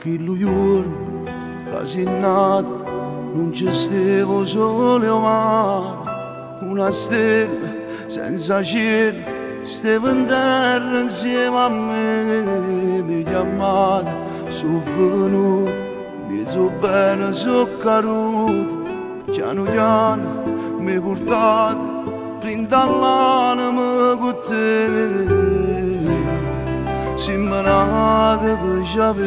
quello giorno che sei nato non ci stevo sole o mare, una stella senza cielo stavo in terra insieme a me. Mi chiamate, sono venuto, mi so bene, so caduto, piano piano mi portate printa l'anima con te. Siamo nati per sapere,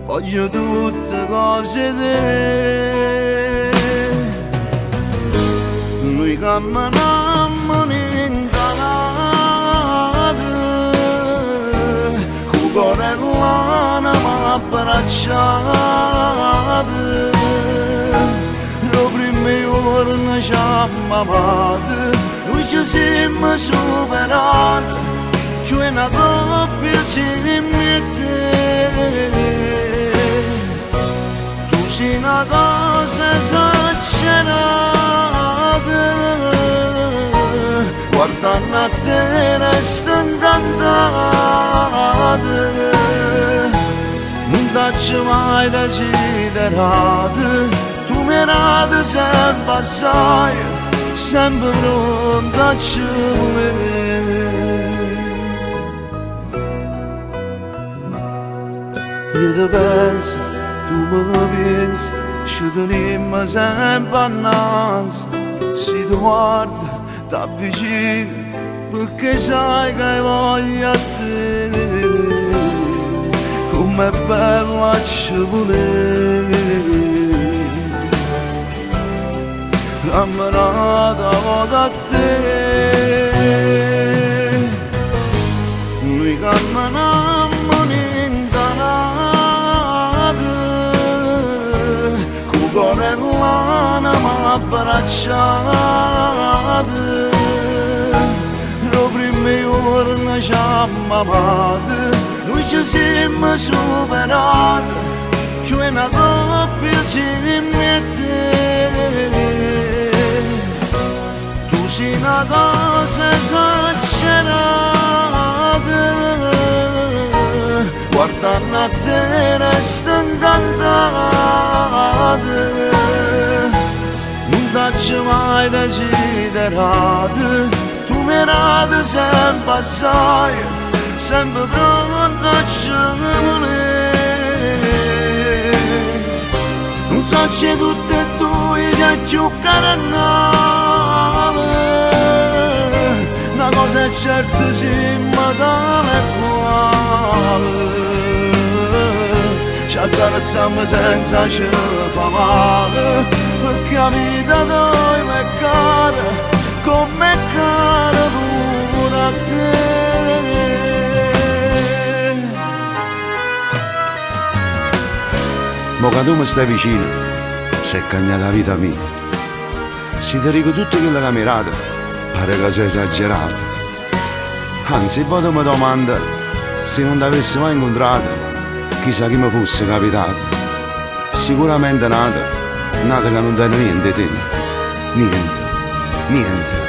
voglio tutte cose te. Noi camminammo in canale, con cuore e l'anima abbracciate. Lo primo giorno ci amavate, noi ci siamo superati, cioè una coppia ci mette. Tu sei una cosa esagerata, guardando a te resto incantata. Non t'ho mai desiderato, tu mi radi sempre assai, sempre pronta a ci volere. Io ti penso, tu mi pensi, ci teniamo sempre annanzi. Se ti guarda, ti avvicini, perché sai che hai voglia a te. Com'è bella a ci volere, camminata vado a te. Noi camminammo in canale, con cuore e l'anima abbracciate. Lo primo giorno ci amavate, noi ci siamo superati, cioè una coppia ci mette. Tu sei una cosa esagerata, guardando a te resto incantata. Non t'ho mai desiderato, tu mi radi sempre assai, sempre pronta a ci volere. Non so se tutte e due che più carnale, una cosa è certa siamo tale e quale, ci accarezziamo senza ci fa male, perché la vita noi è cara, come è cara pure a te. Mo che tu mi stai vicino, sei cagnata la vita mia. Se ti dico tutto quello che mi rate, pare che sei esagerato. Anzi, poi mi domanda, se non ti avessi mai incontrato, chissà chi mi fosse capitato. Sicuramente nata che non tiene niente te. Niente, niente.